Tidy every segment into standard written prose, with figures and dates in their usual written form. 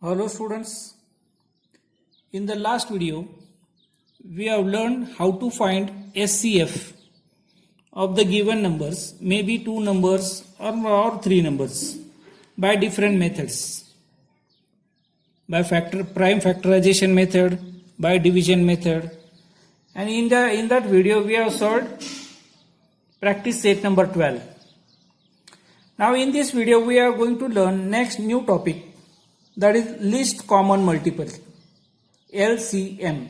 Hello students, in the last video we have learned how to find SCF of the given numbers, maybe two numbers or three numbers by different methods, by prime factorization method, by division method, and in that video we have solved practice set number 12. Now in this video we are going to learn next new topic, that is least common multiple, LCM.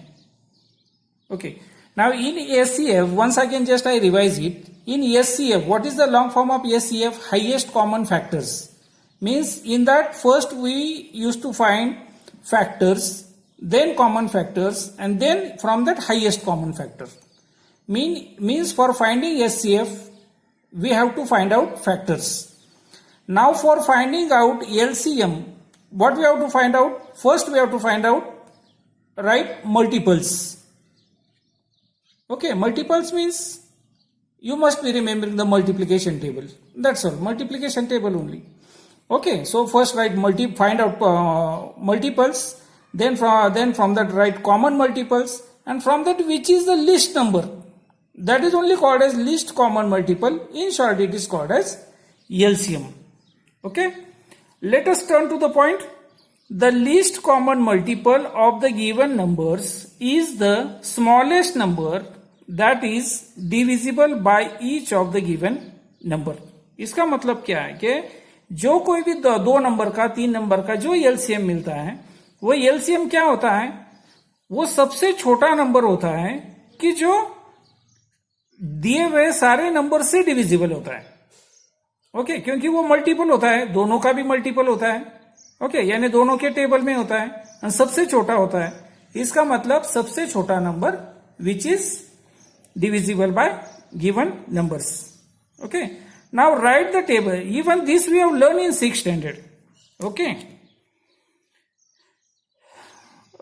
Okay, now in SCF, once again just I revise it. In SCF, what is the long form of SCF? Highest common factors. Means in that first we used to find factors, then common factors, and then from that highest common factor. Means for finding SCF we have to find out factors. Now for finding out LCM, what we have to find out? First we have to find out, right, multiples. Okay, multiples means you must be remembering the multiplication table. That's all, multiplication table only. Okay, so first find out multiples, then from that write common multiples, and from that which is the least number. That is only called as least common multiple. In short, it is called as LCM. Okay, let us turn to the point. The least common multiple of the given numbers is the smallest number that is divisible by each of the given number. इसका मतलब क्या है कि जो कोई भी दो number का, तीन नंबर का जो LCM मिलता है, वो LCM क्या होता है? वो सबसे छोटा नंबर होता है कि जो दिए हुए सारे नंबर से डिविजिबल होता है. ओके, क्योंकि वो मल्टीपल होता है, दोनों का भी मल्टीपल होता है. ओके, यानी दोनों के टेबल में होता है और सबसे छोटा होता है. इसका मतलब सबसे छोटा number which is divisible by given numbers. Okay, now write the table. Even this we have learn in 6th standard. ओके,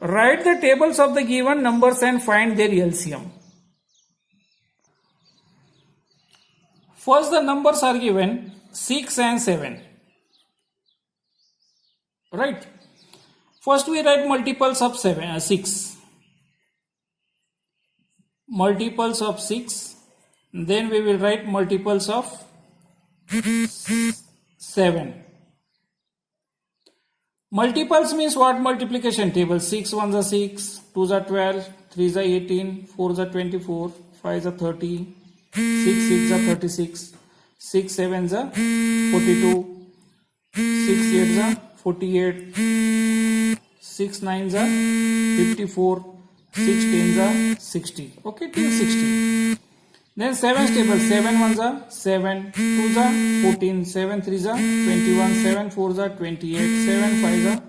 write the tables of the given numbers and find their LCM. First the numbers are given 6 and 7. Right. First we write multiples of 6. Multiples of 6. Then we will write multiples of 7. Multiples means what? Multiplication table. 6 1s are 6, 2s are 12, 3s are 18, 4s are 24, 5s are 30, 6 6s are 36, 6 7s are 42, 6 8s are 48, 6 9s are 54, 6 10s are 60. Okay, till 60. Then 7's table. 7 1s are 7, 2s are 14, 7 3s are 21, 7 4s are 28, 7 5s are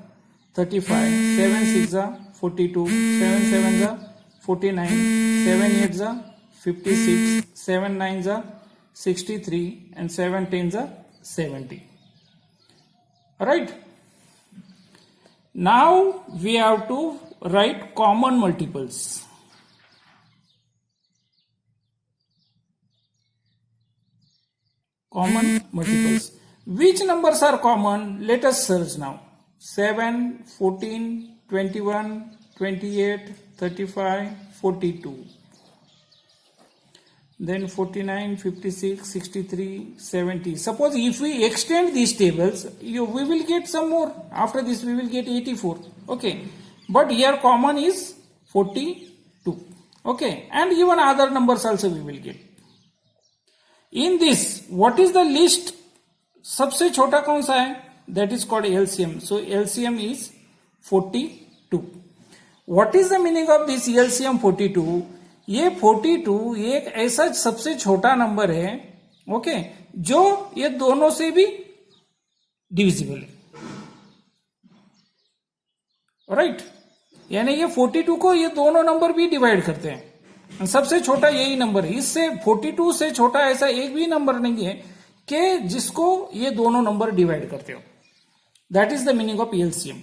35, 7 6s are 42, 7 7s are 49, 7 8s are 56, 7 9s are 63, and 7 10s are 70. Alright. Now we have to write common multiples. Common multiples. Which numbers are common? Let us search now. 7, 14, 21, 28, 35, 42. Then 49, 56, 63, 70. Suppose if we extend these tables, we will get some more. After this we will get 84. Okay. But here common is 42. Okay. And even other numbers also we will get. In this, what is the least? सबसे छोटा कौन सा है? That is called LCM. So LCM is 42. What is the meaning of this LCM 42? ये 42 एक ऐसा सबसे छोटा नंबर है, ओके, जो ये दोनों से भी डिविजिबल है. राइट, यानी ये 42 को ये दोनों नंबर भी डिवाइड करते हैं. सबसे छोटा यही नंबर है. इससे 42 से छोटा ऐसा एक भी नंबर नहीं है कि जिसको ये दोनों नंबर डिवाइड करते हो. That is the meaning of LCM.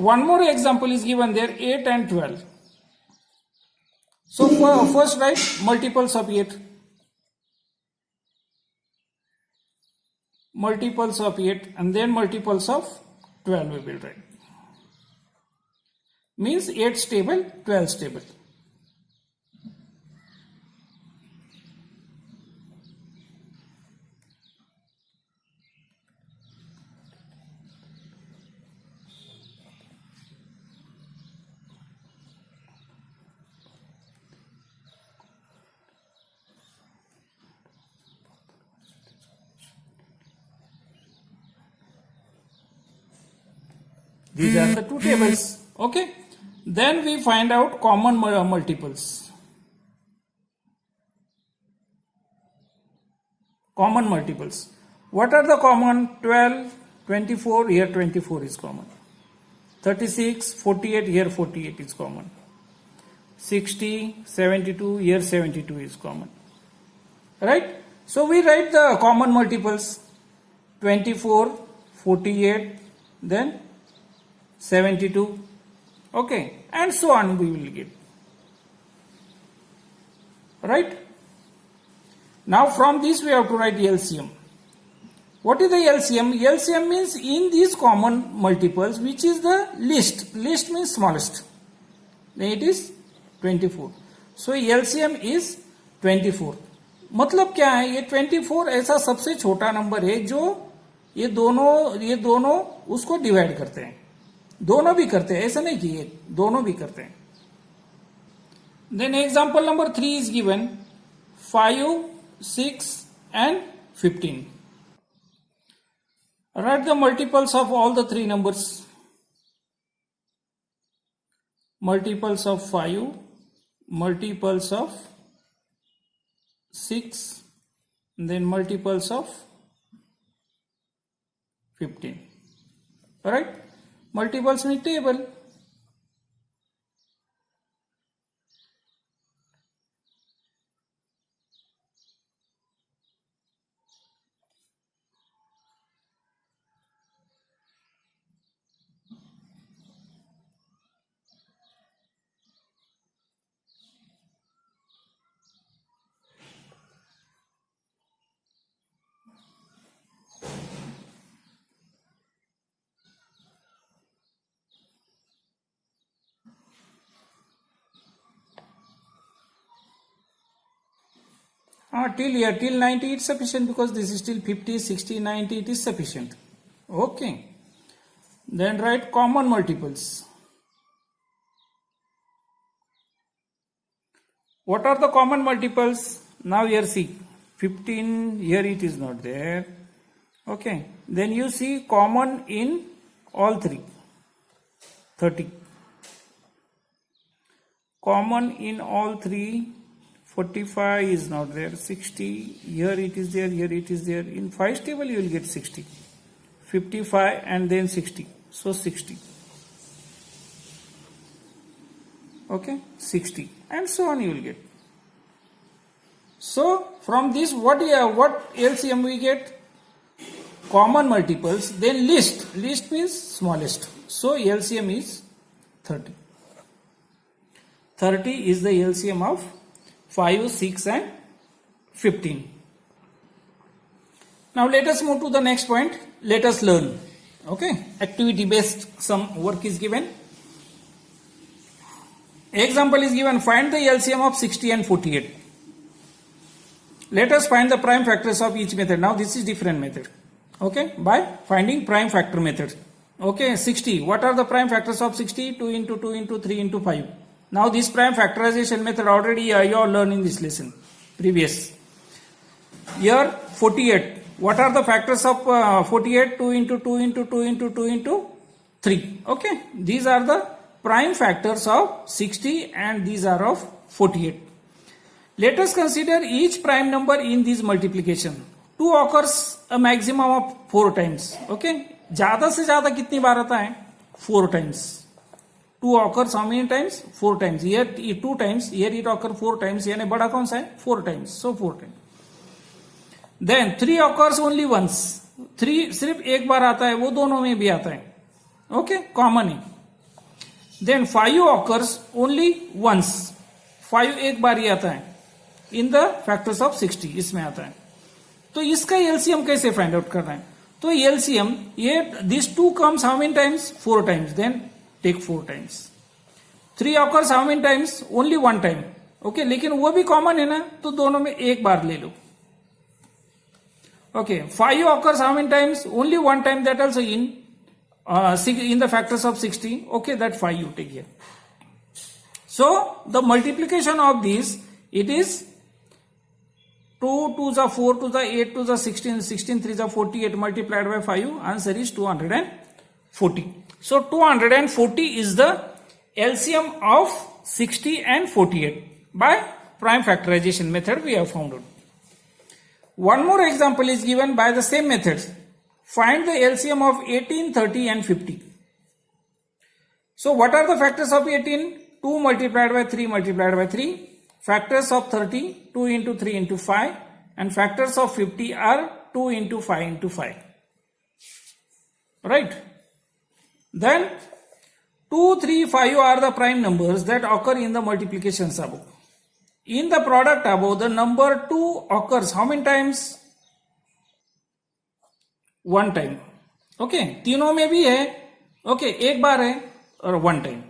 One more example is given there, 8 and 12. So first write multiples of 8. Multiples of 8 and then multiples of 12 we will write. means 8 stable, 12 stable. These are the two tables. Okay. Then we find out common multiples. Common multiples. What are the common? 12, 24, here 24 is common. 36, 48, here 48 is common. 60, 72, here 72 is common. Right? So we write the common multiples. 24, 48, then 72, okay, and so on we will get. Right? Now from this we have to write LCM. What is the LCM? LCM means in these common multiples, which is the least. Least means smallest. Then it is 24. So LCM is 24. मतलब क्या है? ये 24 ऐसा सबसे छोटा number है जो ये दोनों उसको डिवाइड करते हैं. दोनों भी करते हैं, ऐसा नहीं कि एक, दोनों भी करते हैं. Then example number 3 is given. 5, 6 and 15. Write the multiples of all the three numbers. Multiples of 5, multiples of 6, then multiples of 15. Alright? Multiples mean table. Till here, till 90 it's sufficient because this is till 50, 60, 90 it is sufficient. Okay. Then write common multiples. What are the common multiples? Now here see, 15, here it is not there. Okay. Then you see common in all three. 30. Common in all three. 45 is not there. 60, here it is there, here it is there. In 5 table you will get 60. 55 and then 60. So 60. Okay, 60. And so on you will get. So from this what LCM we get? Common multiples, then least. Least means smallest. So LCM is 30. 30 is the LCM of 5, 6 and 15. Now let us move to the next point. Let us learn. Okay. Activity based some work is given. Example is given. Find the LCM of 60 and 48. Let us find the prime factors of each method. Now this is different method. Okay. By finding prime factor method. Okay. 60. What are the prime factors of 60? 2 into 2 into 3 into 5. Now this prime factorization method already you all learned in this lesson previous. Here 48. What are the factors of 48? 2 into 2 into 2 into 2 into 3. Okay. These are the prime factors of 60 and these are of 48. Let us consider each prime number in this multiplication. 2 occurs a maximum of 4 times. Okay. ज़्यादा से ज़्यादा कितनी बार आता है? 4 times. 2 occurs how many times? 4 times. Here 2 times. Here it occurs 4 times. यानी बड़ा कौन सा है? 4 times. So 4 times. Then 3 occurs only once. 3 सिर्फ एक बार आता है, वो दोनों में भी आता है. Okay, common है. Then 5 occurs only once. 5 एक बार ही आता है. In the factors of 60 इसमें आता है. तो इसका LCM कैसे फाइंड आउट करना है? तो LCM ये this 2 comes how many times? 4 times. Then take 4 times. 3 occurs how many times? Only 1 time. Okay, लेकिन वो भी कॉमन है ना, तो दोनों में एक बार ले लो. Okay, 5 occurs how many times? Only 1 time, that also in the factors of 60. Okay, that 5 you take here. So the multiplication of these, it is 2 2s are 4, 2s are 8, 2s are 16, 16 3s are 48 multiplied by 5. Answer is 240. So 240 is the LCM of 60 and 48 by prime factorization method we have found out. One more example is given by the same methods. Find the LCM of 18, 30 and 50. So what are the factors of 18? 2 multiplied by 3 multiplied by 3. Factors of 30, 2 into 3 into 5. And factors of 50 are 2 into 5 into 5. Right? Then 2, 3, 5 are the prime numbers that occur in the multiplications above. In the product above, the number 2 occurs how many times? 1 time. Okay, तीनों में भी है. Okay, एक बार है और 1 time.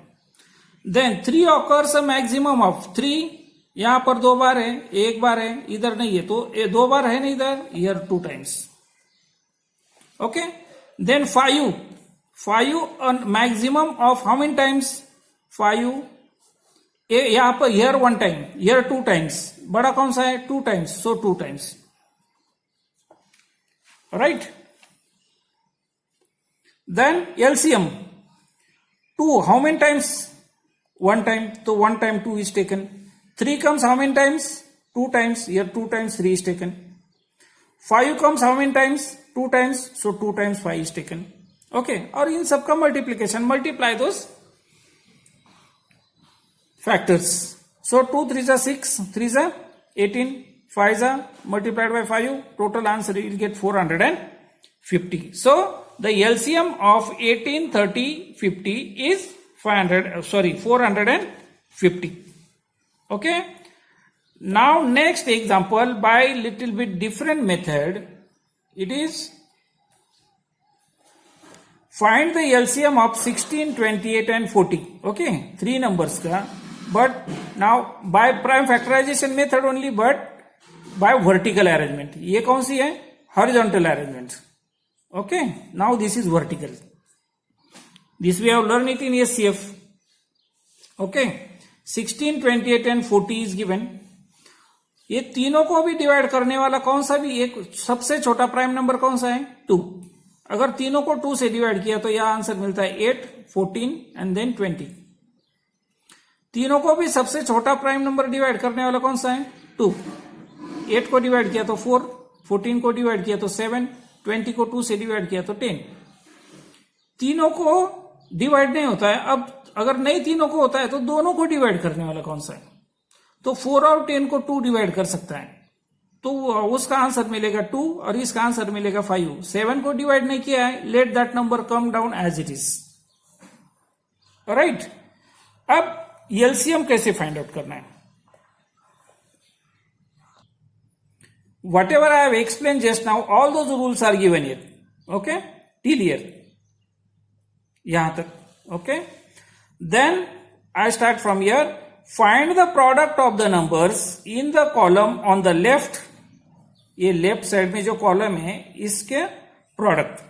Then 3 occurs maximum of 3. यहां पर 2 बार है, एक बार है, इधर नहीं है, तो 2 बार है नहीं इधर, here 2 times. Okay, then 5 maximum of how many times? 5. यहां per year 1 time, year 2 times. बड़ा कौन सा है? 2 times, so 2 times. Right. Then LCM 2 how many times? 1 time, so 1 time 2 is taken. 3 comes how many times? 2 times, here 2 times 3 is taken. 5 comes how many times? 2 times, so 2 times 5 is taken. Okay, और इन सबका multiplication, multiply those factors. So 2 3s are 6, 3s are 18, 5s are multiplied by 5, total answer you will get 450. So the LCM of 18, 30, 50 is 450. Okay. Now next example by little bit different method. It is find the LCM of 16, 28 and 40. Okay, 3 numbers ka, but now by prime factorization method only, but by vertical arrangement. ये कौन सी है? Horizontal arrangement. Okay, now this is vertical. This we have learned it in SCF. Okay, 16, 28 and 40 is given. ये तीनों को भी divide करने वाला कौन सा भी एक सबसे छोटा प्राइम नंबर कौन सा है? 2. अगर तीनों को 2 से डिवाइड किया तो यह आंसर मिलता है 8, 14 एंड देन 20. तीनों को भी सबसे छोटा प्राइम नंबर डिवाइड करने वाला कौन सा है? 2. 8 को डिवाइड किया तो 4, 14 को डिवाइड किया तो 7, 20 को 2 से डिवाइड किया तो 10. तीनों को डिवाइड नहीं होता है. अब अगर नहीं तीनों को होता है तो दोनों को डिवाइड करने वाला कौन सा है? तो 4 और 10 को 2 डिवाइड कर सकता है, तो उसका आंसर मिलेगा 2 और इसका आंसर मिलेगा 5. 7 को डिवाइड नहीं किया है, let that number come down as it is. Right. अब एलसीएम कैसे फाइंड आउट करना है? Whatever I have explained just now, all those rules are given here. Okay, till here, yahan tak. Okay, then I start from here. Find the product of the numbers in the column on the left. ये left side में जो column है इसके product.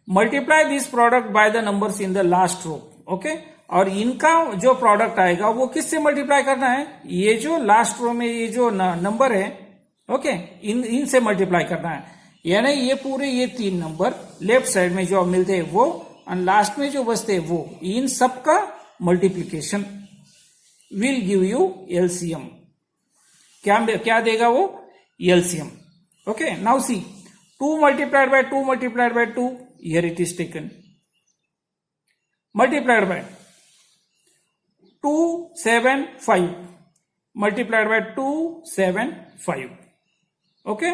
Multiply this product by the numbers in the last row. Okay, और इनका जो product आएगा वो किससे मल्टीप्लाई करना है? ये जो लास्ट रो में ये जो नंबर है, ओके, इनसे मल्टीप्लाई करना है. यानी ये पूरे ये 3 नंबर लेफ्ट साइड में जो मिलते हैं वो और लास्ट में जो बचते हैं वो, इन सबका multiplication will give you LCM. क्या देगा वो? LCM. Okay, now see 2 multiplied by 2 multiplied by 2, here it is taken, multiplied by 2 7 5 multiplied by 2 7 5. Okay,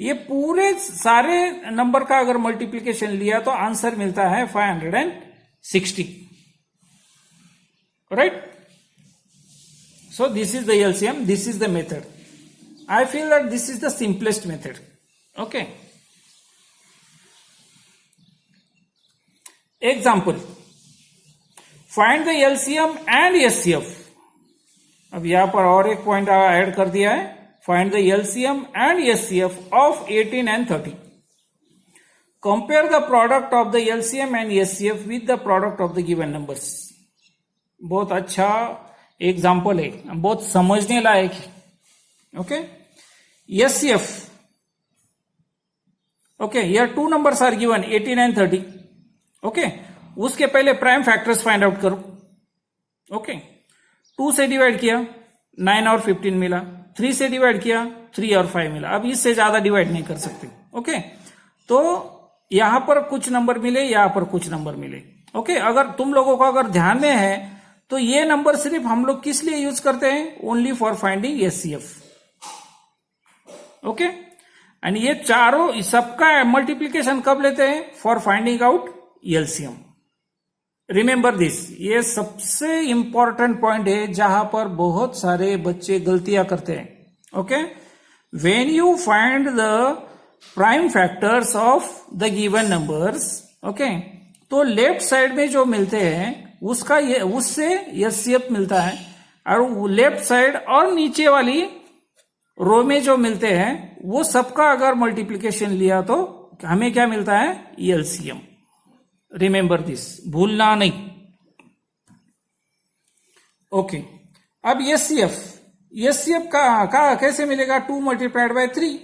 ये पूरे सारे नंबर का अगर मल्टीप्लीकेशन लिया तो आंसर मिलता है 560. Right. So this is the LCM, this is the method. I feel that this is the simplest method. Okay. Example. Find the LCM and HCF. अब यहां पर और एक पॉइंट ऐड कर दिया है, find the LCM and HCF of 18 and 30। Compare the product of the LCM and HCF with the product of the given numbers. बहुत अच्छा एग्जाम्पल है, बहुत समझने लायक है। Okay, HCF, okay, here two numbers are given 18 and 30। Okay, उसके पहले prime factors find out करो। ओके, 2 से डिवाइड किया 9 और 15 मिला, 3 से डिवाइड किया 3 और 5 मिला। अब इससे ज्यादा डिवाइड नहीं कर सकते। ओके, तो यहां पर कुछ नंबर मिले, यहां पर कुछ नंबर मिले। ओके, अगर तुम लोगों को अगर ध्यान में है तो ये नंबर सिर्फ हम लोग किस लिए यूज करते हैं? Only for finding HCF. Okay, and ये चारों सबका मल्टीप्लीकेशन कब लेते हैं? For finding out LCM. Remember this, ये सबसे इंपॉर्टेंट पॉइंट है जहां पर बहुत सारे बच्चे गलतियां करते हैं। Okay, when you find the prime factors of the given numbers, okay, तो लेफ्ट साइड में जो मिलते हैं उसका ये उससे एचसीएफ मिलता है, और लेफ्ट साइड और नीचे वाली रो में जो मिलते हैं वो सबका अगर मल्टीप्लीकेशन लिया तो हमें क्या मिलता है? एलसीएम। रिमेंबर दिस, भूलना नहीं। ओके, अब एचसीएफ, एचसीएफ का कैसे मिलेगा? 2 multiplied by 3,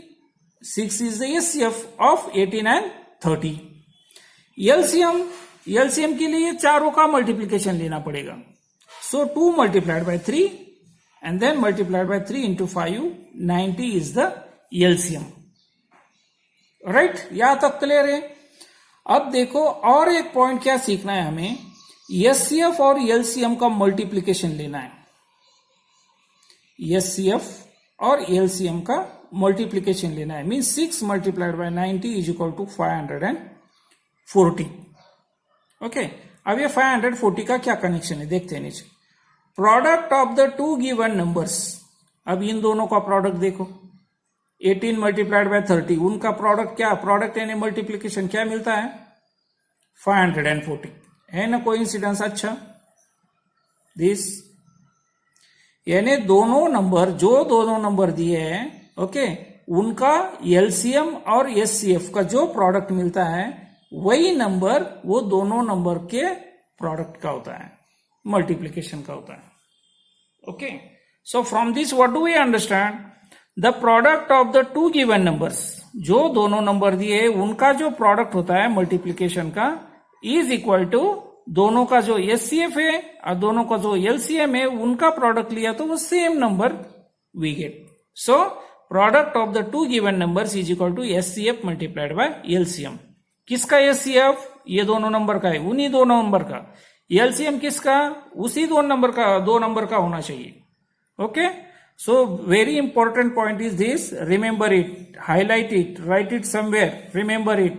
6 is the HCF of 18 and 30। LCM के लिए चारों का मल्टीप्लीकेशन लेना पड़ेगा। सो 2 multiplied by 3 and then multiplied by 3 into 5, 90 is the LCM. Right, यहां तक क्लियर है। अब देखो और एक पॉइंट क्या सीखना है हमें, एचसीएफ और एलसीएम का मल्टीप्लीकेशन लेना है। एचसीएफ और एलसीएम का मल्टीप्लीकेशन लेना है, mean 6 multiplied by 90 is equal to 540। Okay, अब ये 540 का क्या कनेक्शन है देखते हैं नीचे। Product of the two given numbers, अब इन दोनों का प्रोडक्ट देखो, 18 multiplied by 30, उनका प्रोडक्ट क्या, प्रोडक्ट यानी मल्टीप्लीकेशन क्या मिलता है? 540 है ना, कोइंसिडेंस। अच्छा, दिस यानी दोनों नंबर, जो दोनों नंबर दिए हैं, ओके, उनका एलसीएम और एचसीएफ का जो प्रोडक्ट मिलता है वही नंबर वो दोनों नंबर के प्रोडक्ट का होता है, मल्टीप्लीकेशन का होता है। Okay, so from this what do we understand? The product of the two given numbers, जो दोनों नंबर दिए उनका जो प्रोडक्ट होता है मल्टीप्लीकेशन का, इज इक्वल टू दोनों का जो एचसीएफ है और दोनों का जो एलसीएम है उनका प्रोडक्ट लिया तो वो same number we get. So product of the two given numbers is equal to HCF multiplied by LCM. किसका एचसीएफ? ये दोनों नंबर का है, उन्हीं दो नंबर का। एलसीएम किसका? उसी दो नंबर का होना चाहिए। Okay, so very important point is this, remember it, highlight it, write it somewhere, remember it.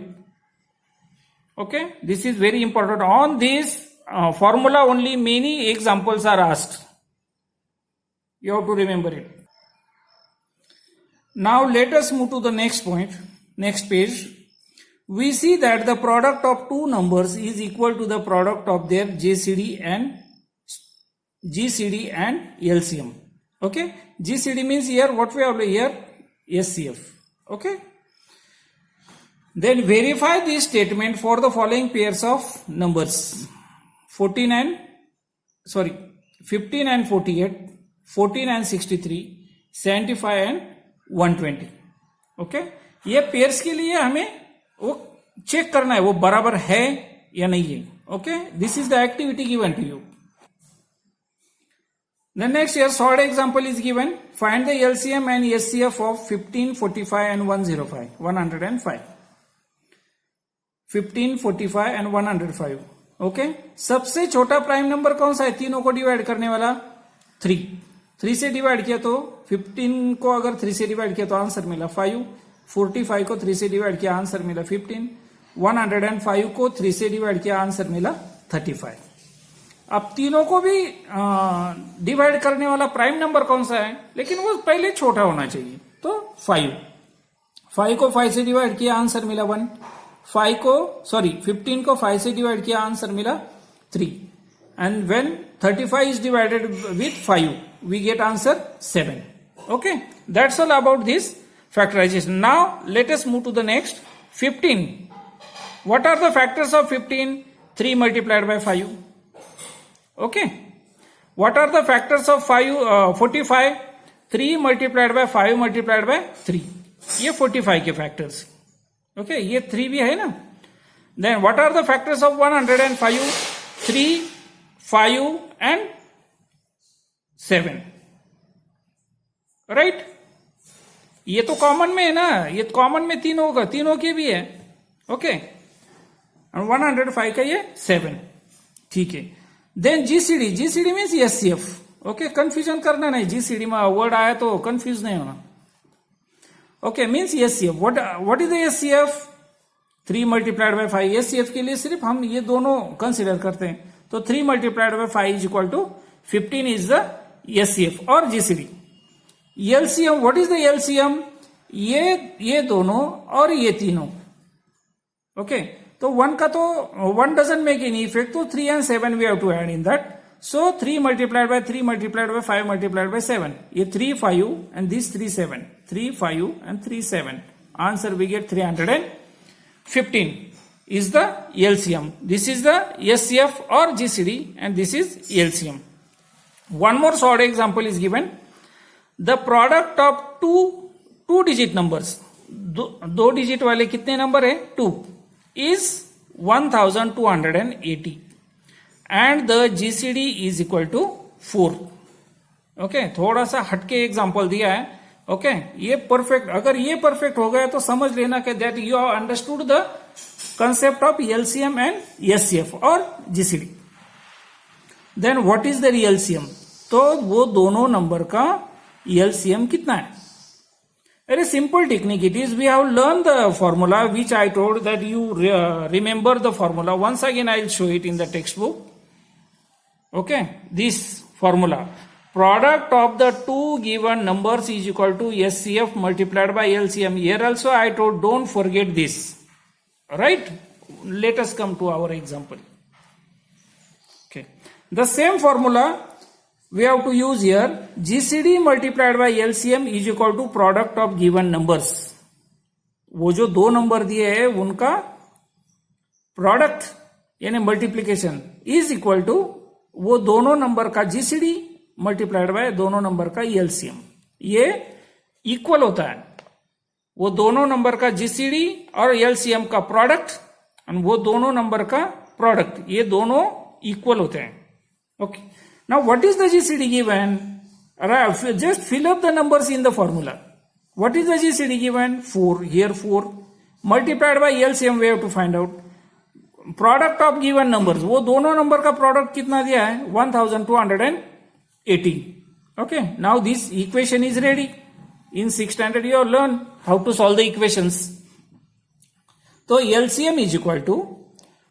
Okay, this is very important. On this formula only many examples are asked, you have to remember it. Now let us move to the next point, next page. We see that the product of two numbers is equal to the product of their GCD and LCM. Okay, GCD means here what we have here, SCF. Okay, then verify this statement for the following pairs of numbers: 15 and 48, 14 and 63, 75 and 120. Okay, ये pairs के लिए हमें वो check करना है वो बराबर है या नहीं है। Okay, this is the activity given to you. The next here short example is given. Find the LCM and SCF of 15, 45 and 105. 15, 45 and 105. Okay, सबसे छोटा प्राइम नंबर कौन सा है तीनों को डिवाइड करने वाला? 3 से डिवाइड किया तो 15 को अगर 3 से डिवाइड किया तो आंसर मिला 5, 45 को 3 से डिवाइड किया आंसर मिला 15, 105 को 3 से डिवाइड किया आंसर मिला 35। अब तीनों को भी डिवाइड करने वाला प्राइम नंबर कौन सा है, लेकिन वो पहले छोटा होना चाहिए, तो 5 को 5 से डिवाइड किया आंसर मिला 1, 15 को 5 से डिवाइड किया आंसर मिला 3, and when 35 is divided with 5, we get answer 7. Okay, that's all about this factorization. Now let us move to the next, 15. What are the factors of 15? 3 multiplied by 5. Okay, what are the factors of 45? 3 multiplied by 5 multiplied by 3. ये 45 के factors. Okay, ये 3 भी है ना. Then what are the factors of 105? 3, 5 and 7. Right? ये तो common में है ना, ये कॉमन में तीनों का, तीनों के भी है. ओके, 105 का ये 7. ठीक है. Then GCD, GCD means SCF. Okay, confusion करना नहीं, जीसीडी में वर्ड आया तो कंफ्यूज नहीं होना. Okay, means SCF. What is the SCF? 3 multiplied by 5. SCF के लिए सिर्फ हम ये दोनों कंसिडर करते हैं. तो 3 multiplied by 5 is equal to 15 is the HCF और GCD. LCM, what is the LCM? ये दोनों और ये तीनों. ओके, तो 1 का तो 1 डजंट मेक एनी इफेक्ट, तो 3 and 7 we have to add in that. So 3 multiplied by 3 multiplied by 5 multiplied by 7. ये 3, 5 and this 3, 7. 3, 5 and 3, 7. Answer we get 315 is the LCM. This is the SCF or GCD and this is LCM. One more short example is given. The product of two digit numbers, दो digit वाले कितने number है? 2 is 1280 and the GCD is equal to 4. Okay, थोड़ा सा हटके example दिया है. Okay, ये परफेक्ट, अगर ये परफेक्ट हो गया तो समझ लेना कि that you have understood the concept of LCM and HCF और GCD. Then what is the LCM? तो वो दोनों नंबर का एलसीएम कितना है? Very simple technique it is. We have learned the formula which I told that you remember the formula. Once again I will show it in the textbook. Okay, this formula. Product of the two given numbers is equal to SCF multiplied by LCM. Here also I told don't forget this. Right? Let us come to our example. Okay. The same formula we have to use here. GCD multiplied by LCM is equal to product of given numbers. वो जो दो number दिए हैं उनका product यानी multiplication is equal to वो दोनों number का जीसीडी मल्टीप्लाइड बाय दोनों नंबर का एलसीएम. ये इक्वल होता है. वो दोनों नंबर का जीसीडी और एलसीएम का प्रोडक्ट और वो दोनों नंबर का प्रोडक्ट, ये दोनों इक्वल होते हैं. Okay, now what is the GCD given? Just fill up the numbers in the formula. What is the GCD given? 4. Here 4 multiplied by LCM we have to find out. Product of given numbers, वो दोनों number का product कितना दिया है? 1280. Okay, now this equation is ready. In 6th standard you have learned how to solve the equations. So LCM is equal to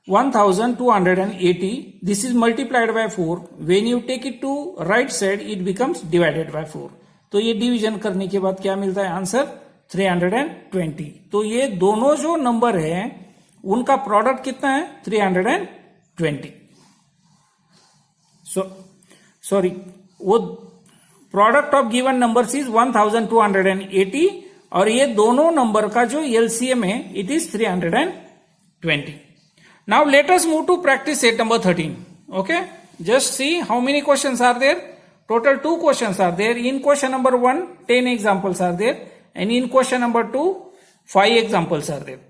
1280. This is multiplied by 4. When you take it to right side, it becomes divided by 4. तो ये division करने के बाद क्या मिलता है? Answer 320. तो ये दोनों जो नंबर है उनका प्रोडक्ट कितना है? 320. सॉरी, वो product of given numbers is 1280 और ये दोनों नंबर का जो एलसीएम है it is 320. Now let us move to practice set number 13. Okay, just see how many questions are there. Total 2 questions are there. In question number 1, 10 examples are there, and in question number 2, 5 examples are there.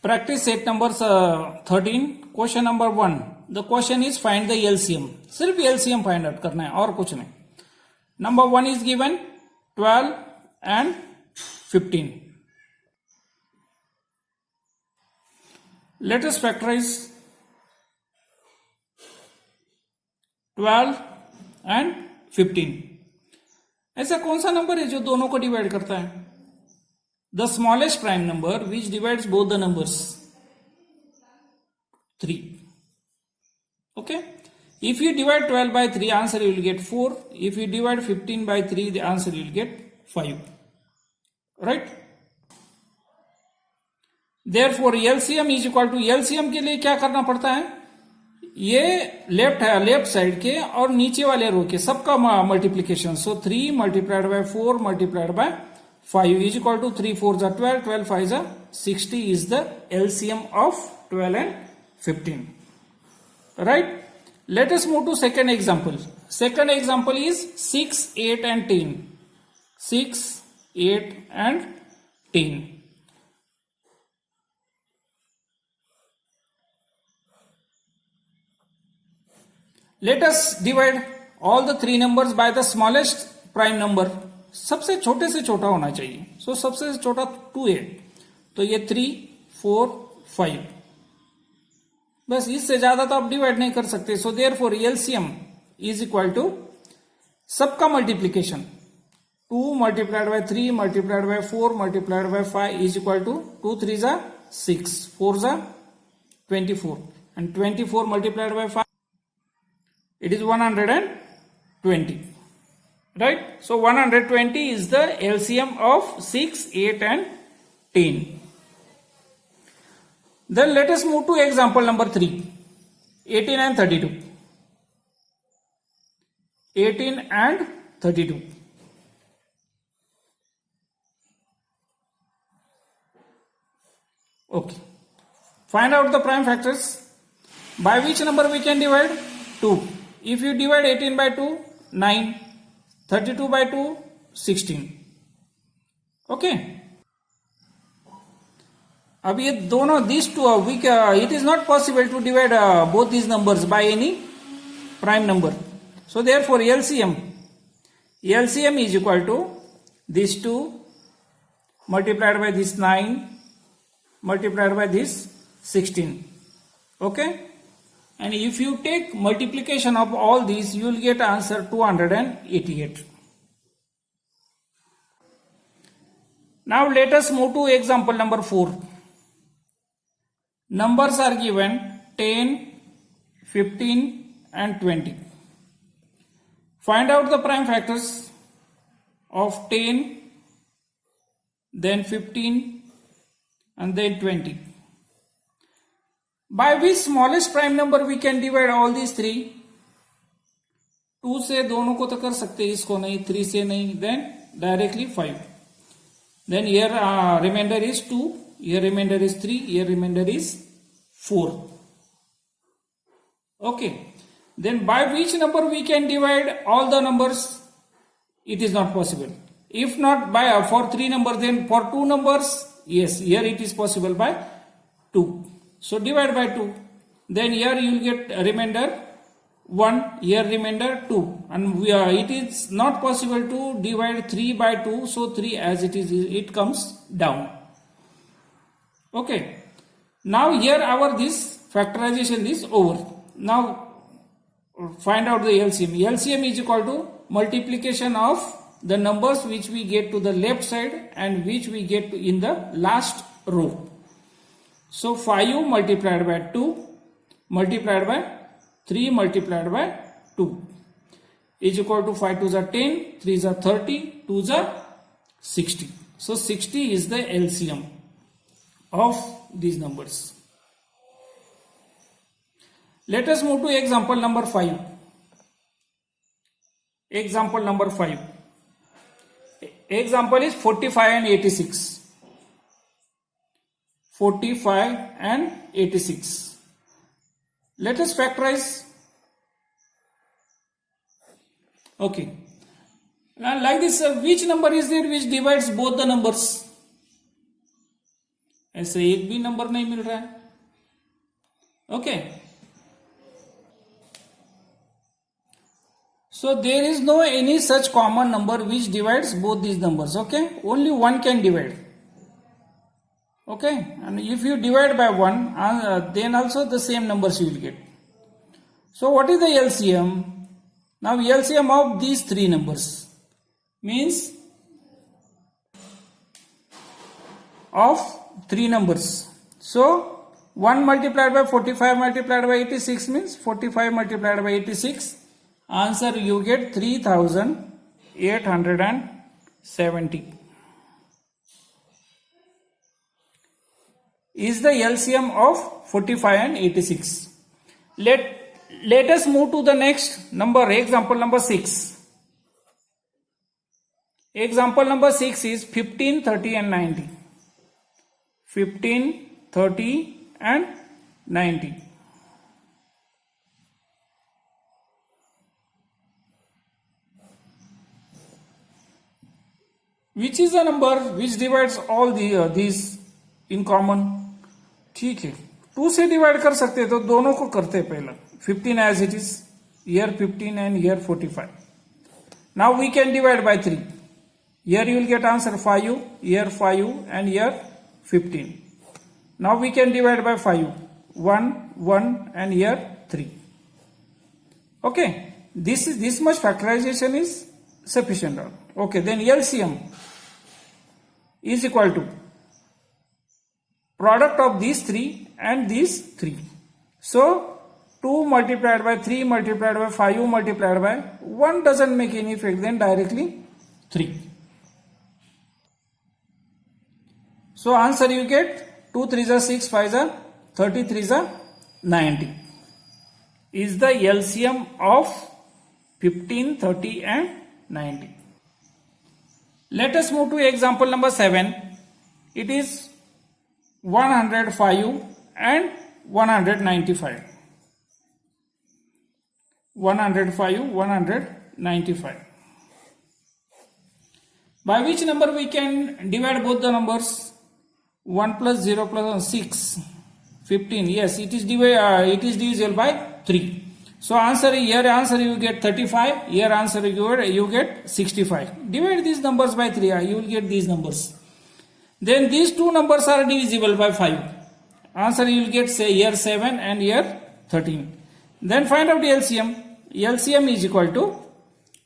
Practice set number 13. Question number 1. The question is find the LCM. सिर्फ LCM find out करना है और कुछ नहीं. Number 1 is given 12 and 15. Let us factorize 12 and 15. ऐसा कौन सा number है जो दोनों को डिवाइड करता है? The smallest prime number which divides both the numbers. 3. Okay. If you divide 12 by 3, answer you will get 4. If you divide 15 by 3, the answer you will get 5. Right? Therefore LCM is equal to, LCM के लिए क्या करना पड़ता है? ये left side के और नीचे वाले रो के सबका multiplication. So 3 multiplied by 4 multiplied by 5 is equal to 3 4 जा 12, 12 5 जा 60 is the LCM of 12 and 15. Right? Let us move to second example. Second example is 6, 8 and 10. 6, 8 and 10. Let us divide all the three numbers by the smallest prime number. सबसे छोटे से छोटा होना चाहिए. So सबसे छोटा 2 है, तो ये 3, 4, 5. बस इससे ज्यादा तो आप डिवाइड नहीं कर सकते. So therefore LCM is equal to सबका multiplication 2 multiplied by 3 multiplied by 4 multiplied by 5 is equal to 2 3 जा 6 4 जा 24 and 24 multiplied by 5 it is 120. Right? So 120 is the LCM of 6, 8 and 10. Then let us move to example number 3. 18 and 32. 18 and 32. Okay. Find out the prime factors. By which number we can divide? 2. If you divide 18 by 2, 9. 32 by 2, 16. Okay. अब ये दोनों these two it is not possible to divide both these numbers by any prime number. So therefore LCM is equal to these 2 multiplied by this 9 multiplied by this 16. Okay. And if you take multiplication of all these, you will get answer 288. Now let us move to example number 4. Numbers are given 10, 15 and 20. Find out the prime factors of 10, then 15 and then 20. By which smallest prime number we can divide all these three? 2 से दोनों को तो कर सकते हैं, इसको नहीं, 3 से नहीं, then directly 5. Then here remainder is 2, here remainder is 3, here remainder is 4. Okay. Then by which number we can divide all the numbers? It is not possible. If not by for 3 numbers, then for 2 numbers, yes, here it is possible by 2. So divide by 2. Then here you will get remainder 1, here remainder 2. And it is not possible to divide 3 by 2. So 3 as it is, it comes down. Okay. Now here our this factorization is over. Now find out the LCM. LCM is equal to multiplication of the numbers which we get to the left side and which we get in the last row. So 5 multiplied by 2 multiplied by 3 multiplied by 2 is equal to 5 2 are 10, 3 are 30, 2 are 60. So 60 is the LCM of these numbers. Let us move to example number 5. Example number 5. Example is 45 and 86. 45 and 86. Let us factorize. Okay. Now like this, which number is there which divides both the numbers? ऐसे एक भी number नहीं मिल रहा है. Okay. So there is no any such common number which divides both these numbers. Okay. Only one can divide. Okay, and if you divide by 1, then also the same numbers you will get. So what is the LCM? Now LCM of these 3 numbers means of 3 numbers. So 1 multiplied by 45 multiplied by 86 means 45 multiplied by 86. Answer you get 3870. Is the LCM of 45 and 86. let us move to the next number, example number 6. Example number 6 is 15, 30 and 90. 15, 30 and 90. Which is the number which divides all these in common? ठीक है, 2 से divide कर सकते हैं तो दोनों को करते हैं पहला. 15 as it is, here 15 and here 45. Now we can divide by 3. Here you will get answer 5, here 5 and here 15. Now we can divide by 5. 1, 1 and here 3. Okay, this much factorization is sufficient. Okay, then LCM is equal to product of these 3 and these 3. So 2 multiplied by 3 multiplied by 5 multiplied by 1 doesn't make any effect, then directly 3. So answer you get 2 3s are 6, 5s are 30, 3s are 90. Is the LCM of 15, 30 and 90. Let us move to example number 7. It is 105 and 195. 105, 195. By which number we can divide both the numbers? 1 plus 0 plus 6, 15. Yes, it is divisible by 3. So answer here you get 35. Here answer you get 65. Divide these numbers by 3. You will get these numbers. Then these two numbers are divisible by 5. Answer you will get say here 7 and here 13. Then find out the LCM. LCM is equal to,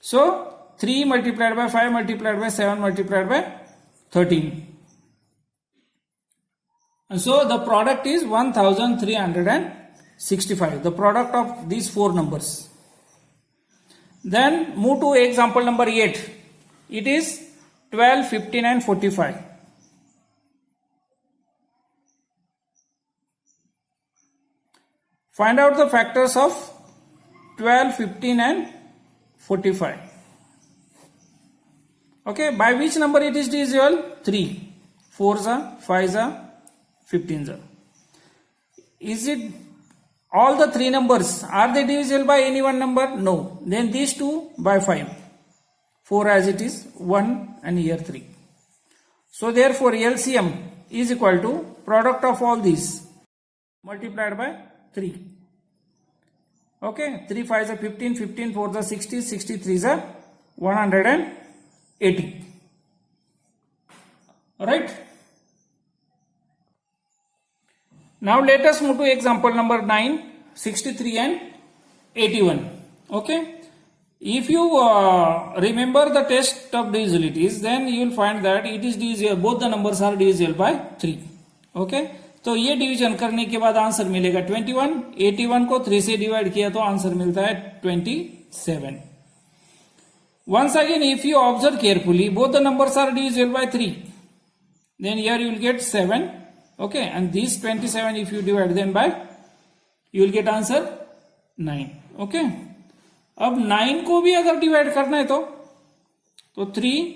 so 3 multiplied by 5 multiplied by 7 multiplied by 13. And so the product is 1365. The product of these 4 numbers. Then move to example number 8. It is 12, 15 and 45. Find out the factors of 12, 15 and 45. Okay, by which number it is divisible? 3. 4s are, 5s are, 15s are. Is it all the 3 numbers, are they divisible by any one number? No. Then these 2 by 5. 4 as it is, 1 and here 3. So therefore LCM is equal to product of all these multiplied by 3. Okay, 3 5s are 15, 15 4s are 60, 63s are 180. Alright. Now let us move to example number 9, 63 and 81. Okay. If you remember the test of divisibilities, then you will find that it is divisible, both the numbers are divisible by 3. Okay. तो ये division करने के बाद answer मिलेगा 21. 81 को 3 से divide किया तो आंसर मिलता है 27. Once again, if you observe carefully, both the numbers are divisible by 3. Then here you will get 7. Okay, and this 27 if you divide them by, you will get answer 9. Okay, अब 9 को भी अगर divide करना है तो 3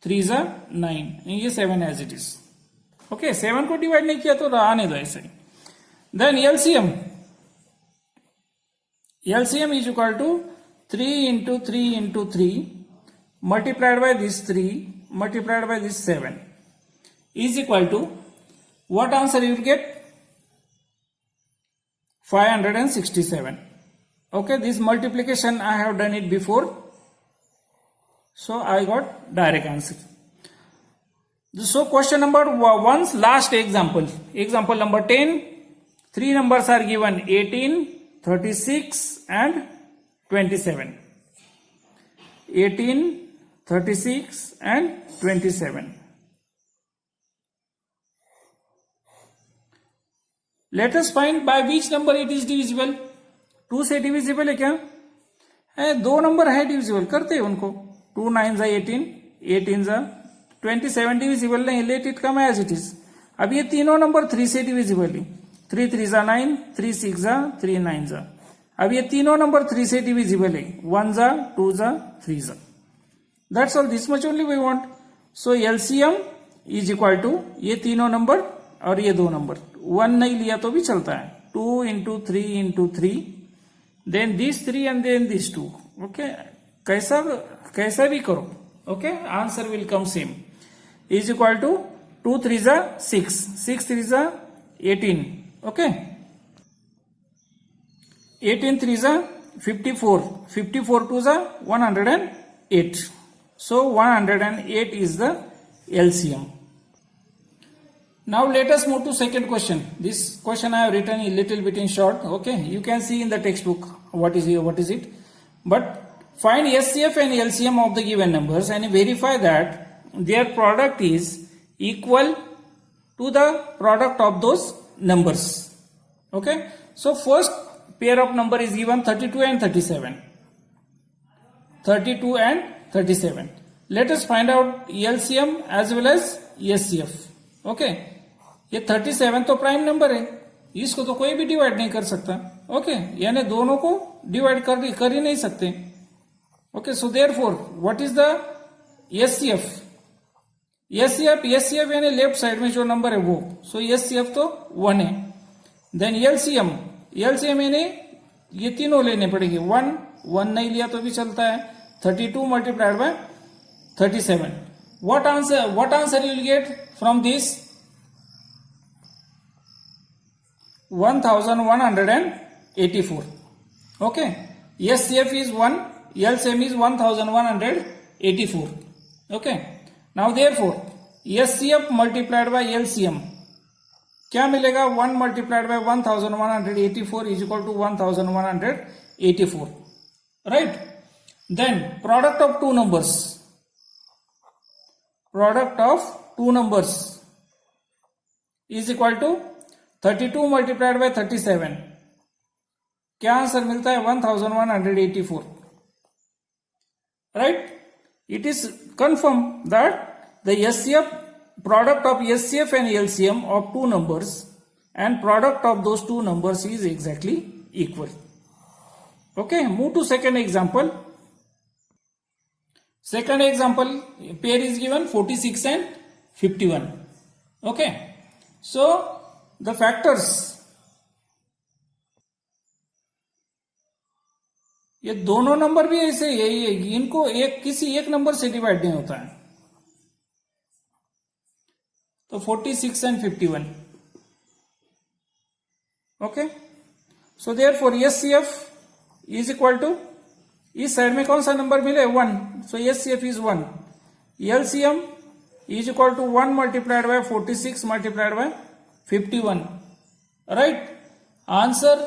3s are 9, ये 7 as it is. Okay, 7 को divide नहीं किया तो आने दो ऐसे. Then LCM is equal to 3 into 3 into 3 multiplied by this 3 multiplied by this 7 is equal to, what answer you will get? 567. Okay, this multiplication I have done it before, so I got direct answer. So question number 1's last example number 10. 3 numbers are given, 18, 36 and 27. 18, 36 and 27. Let us find by which number it is divisible. 2 से divisible है क्या? है, 2 number है divisible, करते हैं उनको. 2 9s are 18, 18s are 27 divisible नहीं, let it come as it is. अब ये तीनों नंबर 3 से divisible है. 3 3s are 9, 3 6s are, 3 9s are. अब ये तीनों नंबर 3 से डिविजिबल है, 1 जा 2 जा 3 जा, that's all, this much only we want. So LCM is equal to ये तीनों नंबर और ये दो नंबर, 1 नहीं लिया तो भी चलता है, 2 into 3 into 3, then this 3 and then this 2. Okay, कैसा भी करो, okay, answer will come same. Is equal to 2 3 जा 6, 6 3 जा 18, ओके, 18 3 जा 54, 54 2 जा 108. So 108 is the LCM. Now let us move to second question. This question I have written a little bit in short. Okay, you can see in the textbook what is it. But find SCF and LCM of the given numbers and verify that their product is equal to the product of those numbers. Okay, so first pair of number is given 32 and 37. 32 and 37. Let us find out LCM as well as SCF. Okay, ये 37 तो prime number है, इसको तो कोई भी divide नहीं कर सकता. ओके, यानी दोनों को डिवाइड कर ही नहीं सकते. Okay, so therefore what is the SCF? SCF यानी लेफ्ट साइड में जो नंबर है वो, सो SCF तो 1 है. देन LCM यानी ये तीनों लेने पड़ेंगे, 1 नहीं लिया तो भी चलता है, 32 multiplied by 37. What answer you will get from this? 1184. Okay, SCF is 1, LCM is 1184. Okay, now therefore SCF multiplied by LCM क्या मिलेगा? 1 multiplied by 1184 is equal to 1184, right? Then product of two numbers is equal to 32 multiplied by 37. क्या answer मिलता है? 1184, right? It is confirmed that the SCF product of SCF and LCM of two numbers and product of those two numbers is exactly equal. Okay, move to second example. Second example, pair is given 46 and 51. Okay, so the factors, ये दोनों number भी ऐसे यही है, इनको किसी एक number से डिवाइड नहीं होता है. तो 46 and 51. Okay, so therefore SCF is equal to, इस साइड में कौन सा नंबर मिले? 1. सो SCF is 1. LCM is equal to 1 multiplied by 46 multiplied by 51. Right? Answer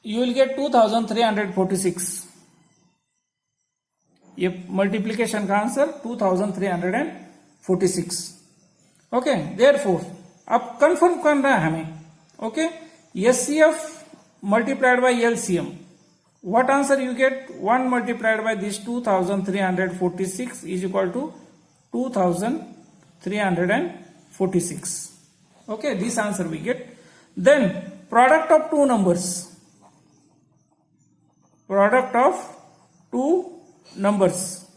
you will get 2346. ये मल्टीप्लीकेशन का आंसर 2346. ओके, देयरफॉर अब कंफर्म करना है हमें. Okay, SCF multiplied by LCM. What answer you get? 1 multiplied by this 2346 is equal to 2346. Okay, this answer we get. Then product of two numbers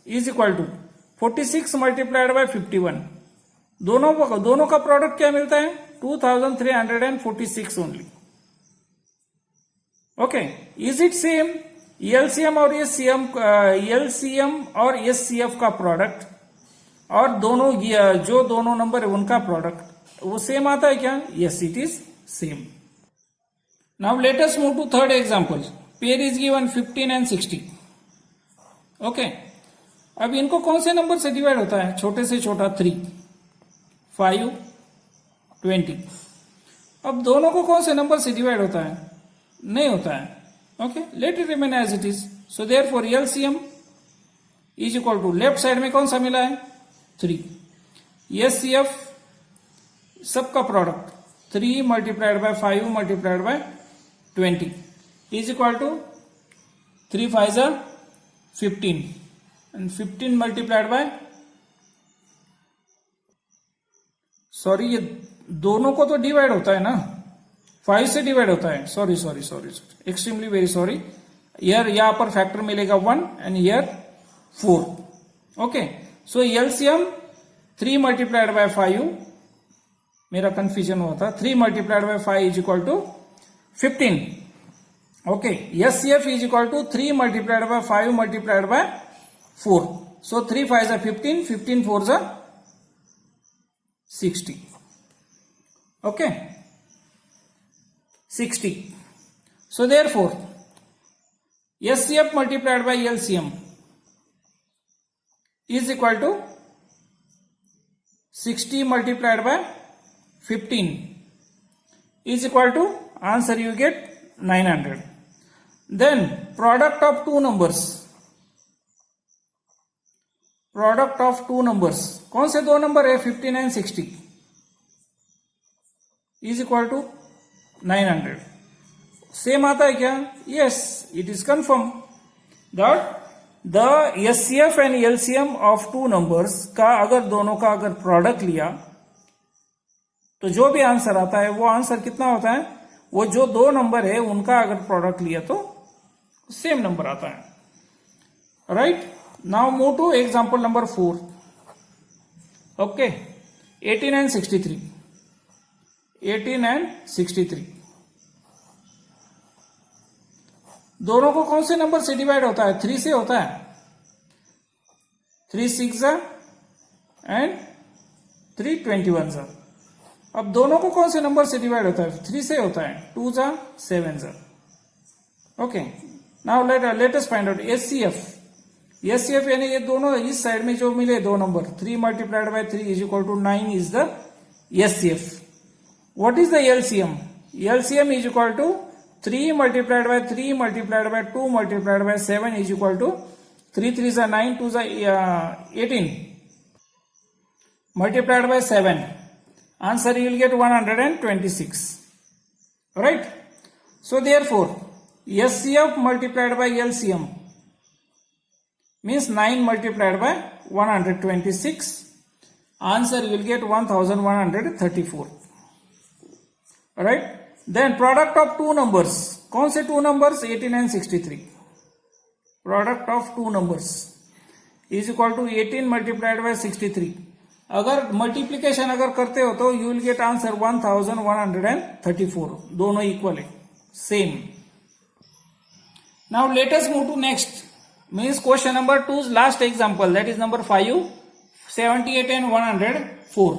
is equal to 46 multiplied by 51. दोनों का product क्या मिलता है? 2346 only. Okay, is it same? LCM और SCF का product और दोनों number है उनका प्रोडक्ट वो सेम आता है क्या? Yes, it is same. Now let us move to third example. Pair is given 15 and 60. Okay, अब इनको कौन से नंबर से डिवाइड होता है? छोटे से छोटा 3, 5, 20. अब दोनों को कौन से नंबर से डिवाइड होता है? नहीं होता है. Okay, let it remain as it is. So therefore LCM is equal to, left side में कौन सा मिला है? 3. SCF सबका product 3 multiplied by 5 multiplied by 20 is equal to 3 5 are 15 and 15 multiplied by, sorry ये दोनों को तो डिवाइड होता है ना, 5 से डिवाइड होता है, सॉरी एक्सट्रीमली वेरी सॉरी, यहां पर फैक्टर मिलेगा 1 and here 4. Okay, so LCM 3 multiplied by 5, मेरा कंफ्यूजन हुआ था, 3 multiplied by 5 is equal to 15. Okay, HCF is equal to 3 multiplied by 5 multiplied by 4. So 3 5 are 15, 15 4 are 60. Okay, 60. So therefore SCF multiplied by LCM is equal to 60 multiplied by 15 is equal to, answer you get 900. Then product of two numbers, product of two numbers, कौन से दो number है 15 and 60, is equal to 900. Same आता है क्या? Yes, it is confirm that the HCF and LCM of two numbers का अगर दोनों का अगर प्रोडक्ट लिया तो जो भी आंसर आता है वो आंसर कितना होता है, वो जो दो नंबर है उनका अगर प्रोडक्ट लिया तो सेम नंबर आता है. Right, now move to example number 4. Okay, 18 and 63, 18 and 63 दोनों को कौन से नंबर से डिवाइड होता है? 3 से होता है. 3 6 एंड 3 21. अब दोनों को कौन से नंबर से डिवाइड होता है? 3 से होता है. 2 7. Okay, now let us find out HCF. HCF यानी ये दोनों इस साइड में जो मिले दो number, 3 multiplied by 3 is equal to 9 is the HCF. What is the LCM? LCM is equal to 3 multiplied by 3 multiplied by 2 multiplied by 7 is equal to 3 3 9, 2 18 multiplied by 7. Answer you will get 126. Right? So therefore HCF multiplied by LCM means 9 multiplied by 126. Answer you will get 1134. Right? Then product of two numbers. कौन से two numbers? 18 and 63. Product of two numbers is equal to 18 multiplied by 63. अगर multiplication अगर करते हो तो you will get answer 1134. दोनों equal है, same. Now let us move to next, means question number 2 last example, that is number 5, 78 and 104.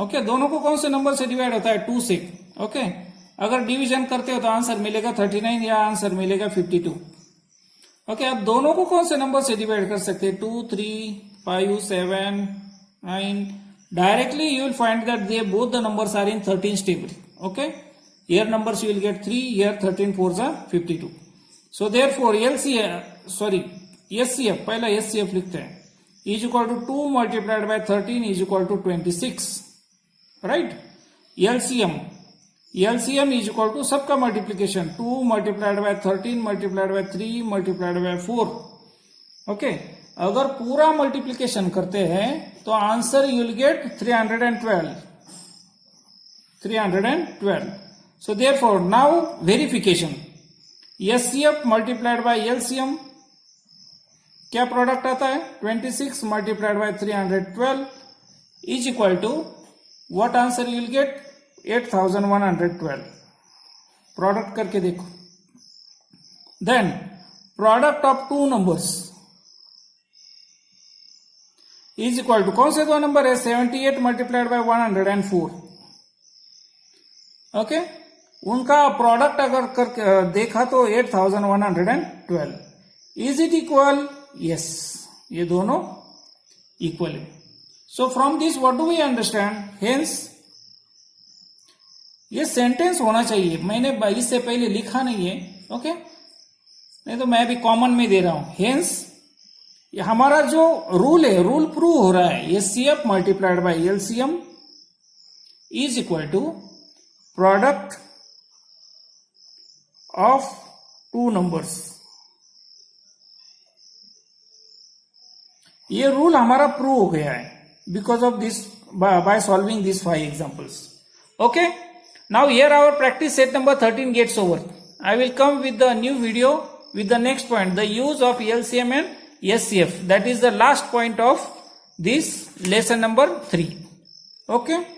Okay, दोनों को कौन से नंबर से डिवाइड होता है? 2 से. ओके, अगर डिवीजन करते हो तो आंसर मिलेगा 39 या आंसर मिलेगा 52. ओके, अब दोनों को कौन से नंबर से डिवाइड कर सकते हैं? 2 3 5 7 9. Directly you will find that they both the numbers are in 13 table. Okay, here numbers you will get 3, here 13 4s are 52. So therefore SCF पहला SCF लिखते हैं, is equal to 2 multiplied by 13 is equal to 26. Right? LCM is equal to सबका multiplication 2 multiplied by 13 multiplied by 3 multiplied by 4. Okay, अगर पूरा multiplication करते हैं तो answer you will get 312. So therefore now verification, HCF multiplied by LCM क्या product आता है? 26 multiplied by 312 is equal to what? Answer you will get 8112. Product करके देखो. Then product of two numbers is equal to, कौन से दो number है? 78 multiplied by 104. Okay, उनका प्रोडक्ट अगर कर देखा तो 8112. Is it equal? यस, ये दोनों इक्वल है. So from this what do we understand? Hence ये सेंटेंस होना चाहिए. मैंने इससे पहले लिखा नहीं है. ओके, नहीं तो मैं भी कॉमन में दे रहा हूं. हेंस हमारा जो रूल है, रूल प्रूव हो रहा है. HCF multiplied by LCM is equal to product of two numbers. ये रूल हमारा प्रूव हो गया है because of this, by solving this 5 examples. Okay, Now here our practice set number 13 gets over. I will come with the new video with the next point, the use of LCM and SCF. That is the last point of this lesson number 3. Okay.